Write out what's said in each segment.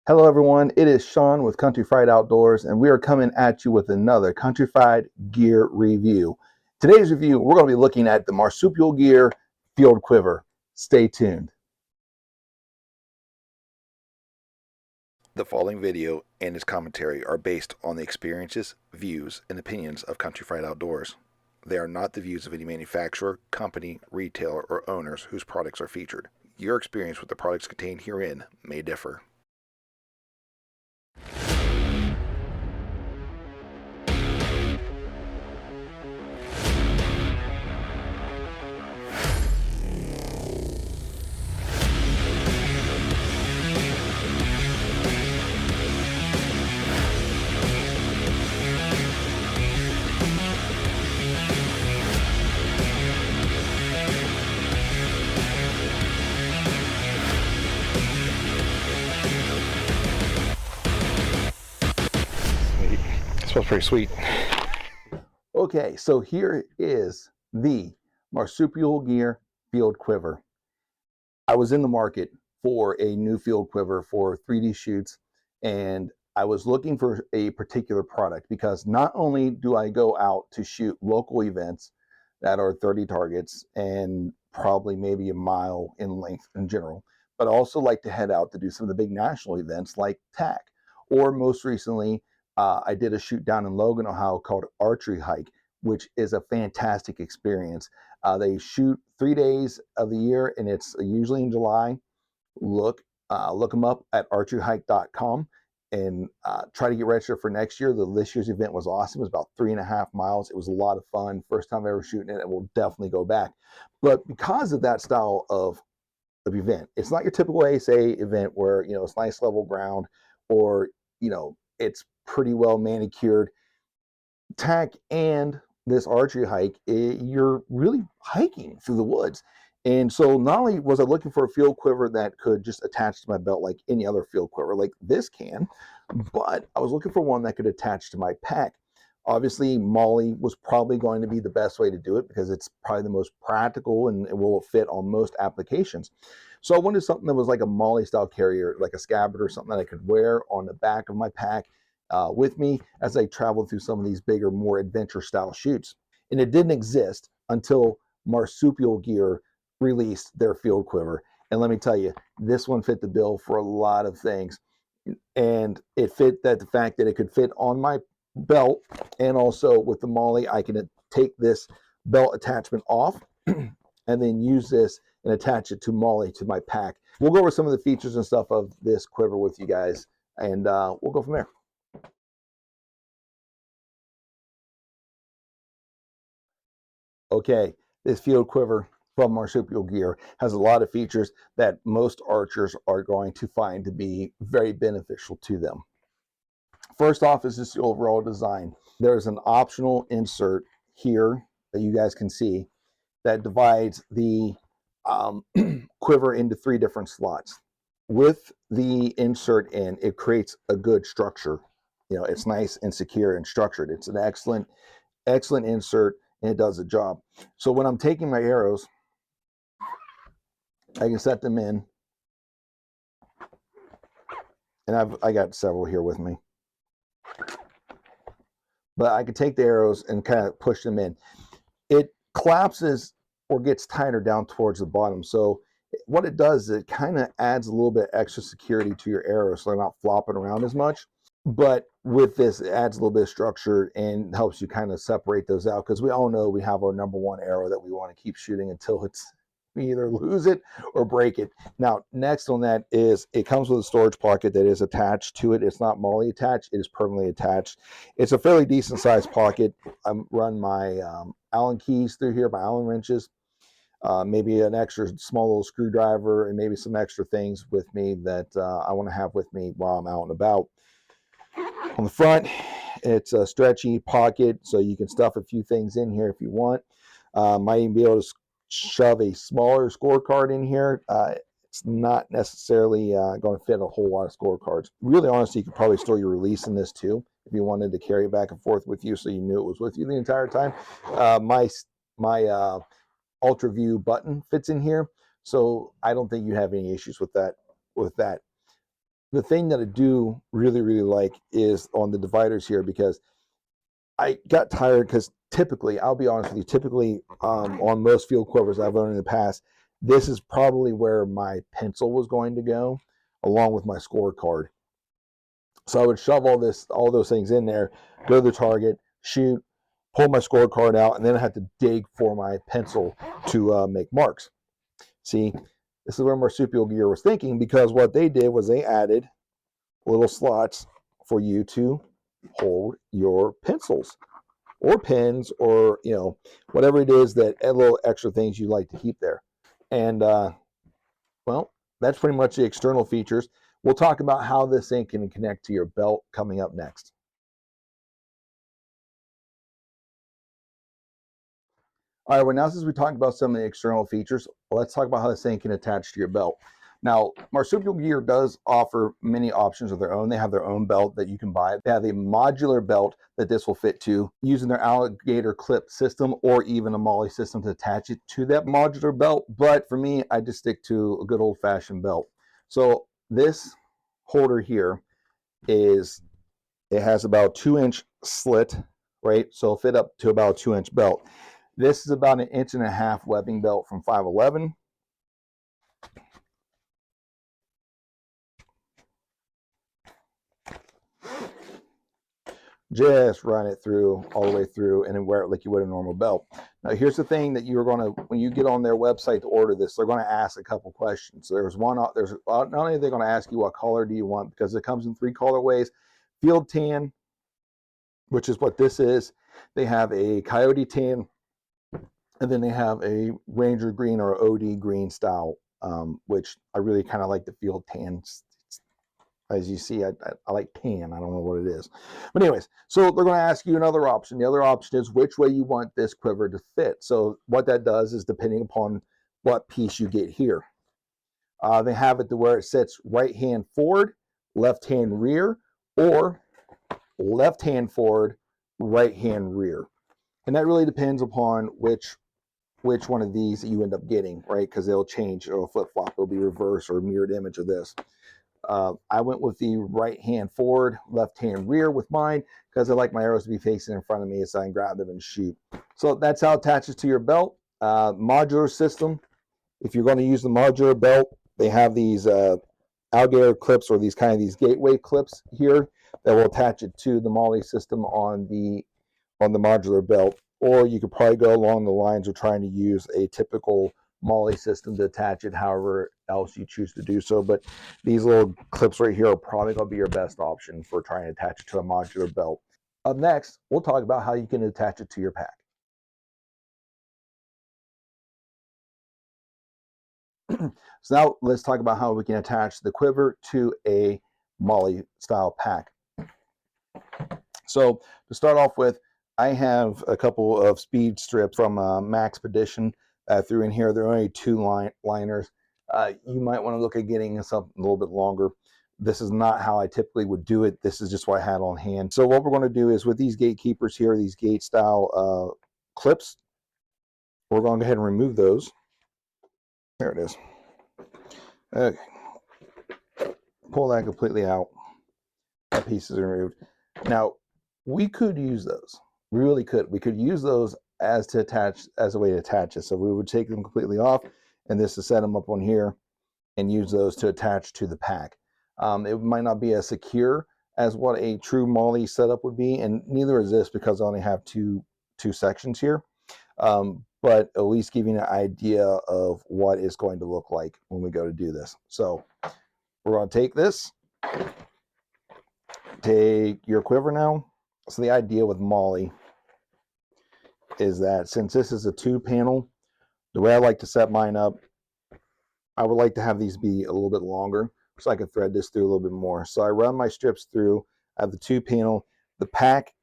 Hello everyone, it is Sean with Kountryfried Outdoors and we are coming at you with another Kountryfried gear review. Today's review, we're going to be looking at the Marsupial Gear Field Quiver. Stay tuned. The following video and its commentary are based on the experiences, views, and opinions of Kountryfried Outdoors. They are not the views of any manufacturer, company, retailer, or owners whose products are featured. Your experience with the products contained herein may differ. It smells pretty sweet. Okay, so here is the Marsupial Gear Field Quiver. I was in the market for a new field quiver for 3D shoots, and I was looking for a particular product because not only do I go out to shoot local events that are 30 targets and probably maybe a mile in length in general, but I also like to head out to do some of the big national events like TAC. Or most recently, I did a shoot down in Logan, Ohio called Archery Hike, which is a fantastic experience. They shoot 3 days of the year, and it's usually in July. Look them up at archeryhike.com and try to get registered for next year. This year's event was awesome. It was about 3.5 miles. It was a lot of fun. First time ever shooting it, and we'll definitely go back. But because of that style of event, it's not your typical ASA event where it's nice level ground or it's pretty well manicured. TAC and this archery hike, you're really hiking through the woods. And so not only was I looking for a field quiver that could just attach to my belt like any other field quiver, like this can, but I was looking for one that could attach to my pack. Obviously, Molly was probably going to be the best way to do it because it's probably the most practical and it will fit on most applications. So I wanted something that was like a Molly style carrier, like a scabbard or something that I could wear on the back of my pack with me as I traveled through some of these bigger, more adventure style shoots. And it didn't exist until Marsupial Gear released their field quiver. And let me tell you, this one fit the bill for a lot of things. And it fit the fact that it could fit on my belt, and also with the Molly, I can take this belt attachment off and then use this and attach it to Molly to my pack. We'll go over some of the features and stuff of this quiver with you guys, and we'll go from there. Okay, this field quiver from Marsupial Gear has a lot of features that most archers are going to find to be very beneficial to them. First off is just the overall design. There's an optional insert here that you guys can see that divides the quiver into 3 different slots. With the insert in, it creates a good structure. It's nice and secure and structured. It's an excellent insert, and it does the job. So when I'm taking my arrows, I can set them in, and I got several here with me. But I can take the arrows and kind of push them in. It collapses or gets tighter down towards the bottom. So what it does is it kind of adds a little bit extra security to your arrows so they're not flopping around as much. But with this, it adds a little bit of structure and helps you kind of separate those out, because we all know we have our number one arrow that we want to keep shooting until we either lose it or break it. Now, next on that is it comes with a storage pocket that is attached to it. It's not Molly attached, it is permanently attached. It's a fairly decent sized pocket. I run my Allen keys through here, my Allen wrenches, maybe an extra small little screwdriver, and maybe some extra things with me that I want to have with me while I'm out and about. On the front, it's a stretchy pocket, so you can stuff a few things in here if you want. Might even be able to shove a smaller scorecard in here. It's not necessarily going to fit a whole lot of scorecards. Really, honestly, you could probably store your release in this too if you wanted to carry it back and forth with you, so you knew it was with you the entire time. My ultra view button fits in here, so I don't think you have any issues with that. the thing that I do really, really like is on the dividers here, because I got tired, because typically, I'll be honest with you, typically on most field quivers I've owned in the past, this is probably where my pencil was going to go, along with my scorecard. So I would shove all those things in there, go to the target, shoot, pull my scorecard out, and then I had to dig for my pencil to make marks. See, this is where Marsupial Gear was thinking, because what they did was they added little slots for you to hold your pencils or pens, or whatever it is, that little extra things you like to keep there. And well, that's pretty much the external features. We'll talk about how this thing can connect to your belt coming up next. All right, well, now since we talked about some of the external features, let's talk about how this thing can attach to your belt. Now, Marsupial Gear does offer many options of their own. They have their own belt that you can buy. They have a modular belt that this will fit to, using their alligator clip system or even a MOLLE system to attach it to that modular belt. But for me, I just stick to a good old-fashioned belt. So this holder here it has about 2-inch slit, right? So it'll fit up to about a 2-inch belt. This is about 1.5 inch webbing belt from 511. Just run it through all the way through, and then wear it like you would a normal belt. Now, here's the thing that you're going to, when you get on their website to order this, they're going to ask a couple questions. So not only are they going to ask you what color do you want, because it comes in 3 colorways: field tan, which is what this is. They have a coyote tan, and then they have a ranger green or OD green style, which I really kind of like the field tan. As you see, I like tan. I don't know what it is. But anyways, so they're going to ask you another option. The other option is which way you want this quiver to fit. So what that does is, depending upon what piece you get here, they have it to where it sits right hand forward, left hand rear, or left hand forward, right hand rear. And that really depends upon which one of these that you end up getting, right? Because they'll change, or flip-flop. It'll be reverse or mirrored image of this. I went with the right hand forward, left hand rear with mine, because I like my arrows to be facing in front of me so I can grab them and shoot. So that's how it attaches to your belt. Modular system. If you're going to use the modular belt, they have these alligator clips, or these gateway clips here, that will attach it to the MOLLE system on the modular belt. Or you could probably go along the lines of trying to use a typical MOLLE system to attach it however else you choose to do so. But these little clips right here are probably going to be your best option for trying to attach it to a modular belt. Up next, we'll talk about how you can attach it to your pack. So now let's talk about how we can attach the quiver to a MOLLE style pack. So to start off with, I have a couple of speed strips from Maxpedition that I threw in here. They're only 2 liners. You might want to look at getting something a little bit longer. This is not how I typically would do it. This is just what I had on hand. So what we're going to do is, with these gatekeepers here, these gate style clips, we're going to go ahead and remove those. There it is. Okay. Pull that completely out. That piece is removed. Now, we could use those. We really could. We could use those as a way to attach it. So we would take them completely off, and this to set them up on here, and use those to attach to the pack. It might not be as secure as what a true MOLLE setup would be, and neither is this, because I only have two sections here. But at least giving an idea of what it's going to look like when we go to do this. So we're going to take this, take your quiver now. So the idea with MOLLE is that, since this is a 2-panel, the way I like to set mine up, I would like to have these be a little bit longer so I can thread this through a little bit more. So I run my strips through. I have the 2-panel. The pack,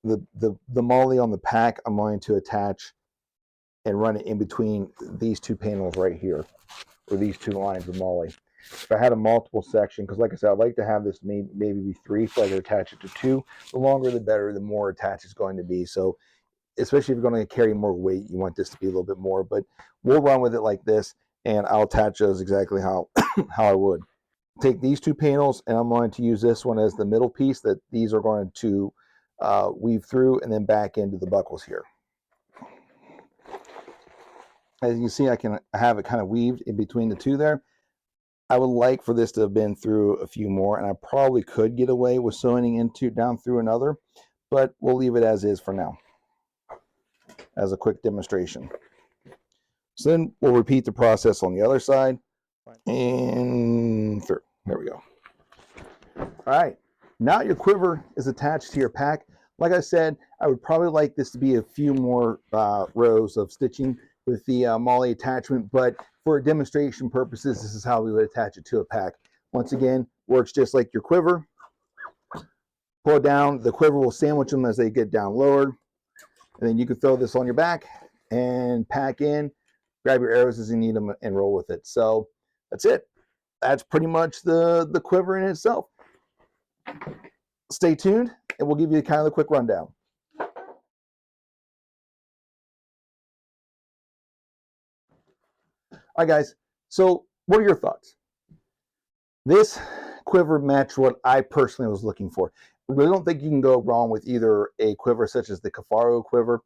the MOLLE on the pack, I'm going to attach and run it in between these 2 panels right here, or these 2 lines of MOLLE. If I had a multiple section, because like I said, I'd like to have this maybe be 3, so I can attach it to 2. The longer the better, the more attached it's going to be. So especially if you're going to carry more weight, you want this to be a little bit more. But we'll run with it like this, and I'll attach those exactly how how I would. take these two panels, and I'm going to use this one as the middle piece that these are going to weave through and then back into the buckles here. As you can see, I can have it kind of weaved in between the two there. I would like for this to have been through a few more, and I probably could get away with sewing into down through another, but we'll leave it as is for now as a quick demonstration. So then we'll repeat the process on the other side and through. There we go. All right, now your quiver is attached to your pack. Like I said, I would probably like this to be a few more rows of stitching with the MOLLE attachment, but for demonstration purposes, this is how we would attach it to a pack. Once again, works just like your quiver. Pull it down, the quiver will sandwich them as they get down lower, and then you can throw this on your back and pack in, grab your arrows as you need them, and roll with it. So that's it. That's pretty much the quiver in itself. Stay tuned, and we'll give you kind of a quick rundown. All right, guys, so what are your thoughts? This quiver matched what I personally was looking for. I really don't think you can go wrong with either a quiver such as the Kifaru Quiver,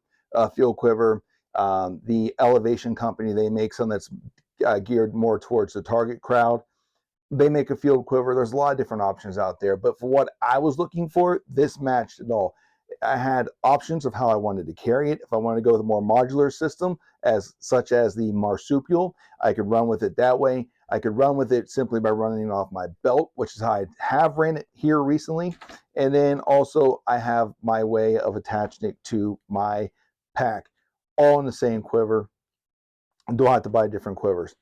Field Quiver, the Elevation Company. They make some that's geared more towards the target crowd. They make a field quiver. There's a lot of different options out there, but for what I was looking for, this matched it all. I had options of how I wanted to carry it. If I wanted to go with a more modular system, such as the Marsupial, I could run with it that way. I could run with it simply by running it off my belt, which is how I have ran it here recently. And then also I have my way of attaching it to my pack, all in the same quiver. I don't have to buy different quivers.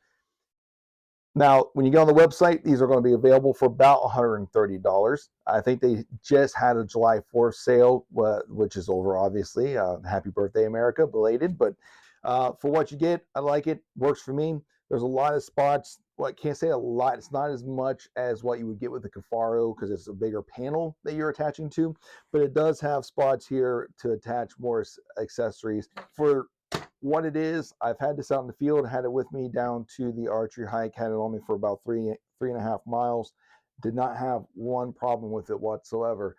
Now, when you go on the website, these are going to be available for about $130. I think they just had a July 4th sale, which is over, obviously. Happy birthday, America, belated. But for what you get, I like it. Works for me. There's a lot of spots. Well, I can't say a lot. It's not as much as what you would get with the Kifaru because it's a bigger panel that you're attaching to. But it does have spots here to attach more accessories. For what it is, I've had this out in the field, had it with me down to the archery hike, had it on me for about three and a half miles. Did not have one problem with it whatsoever.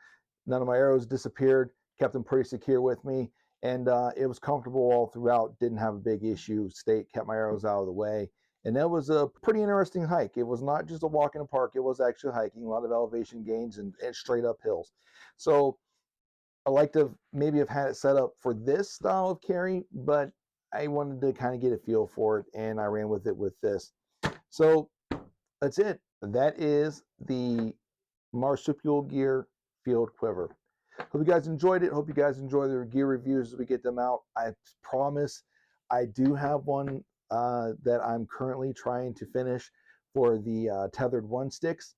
None of my arrows disappeared, kept them pretty secure with me, and it was comfortable all throughout. Didn't have a big issue. Kept my arrows out of the way, and that was a pretty interesting hike. It was not just a walk in the park, it was actually hiking, a lot of elevation gains and straight up hills. So I like to maybe have had it set up for this style of carry, but I wanted to kind of get a feel for it, and I ran with it with this. So that's it. That is the Marsupial Gear Field Quiver. Hope you guys enjoyed it. Hope you guys enjoy the gear reviews as we get them out. I promise I do have one that I'm currently trying to finish for the tethered one sticks.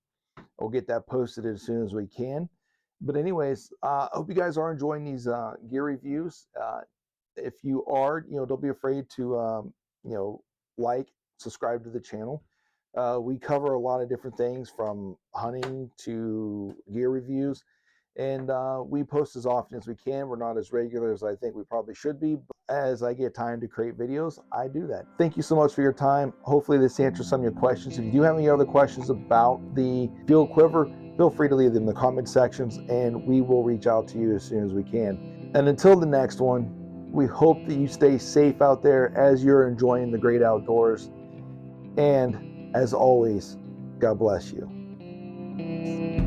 We'll get that posted as soon as we can. But anyways, I hope you guys are enjoying these gear reviews. If you are, don't be afraid to, like, subscribe to the channel. We cover a lot of different things from hunting to gear reviews, and we post as often as we can. We're not as regular as I think we probably should be, but as I get time to create videos, I do that. Thank you so much for your time. Hopefully this answers some of your questions. If you do have any other questions about the field quiver, feel free to leave them in the comment sections, and we will reach out to you as soon as we can. And until the next one, we hope that you stay safe out there as you're enjoying the great outdoors. And as always, God bless you.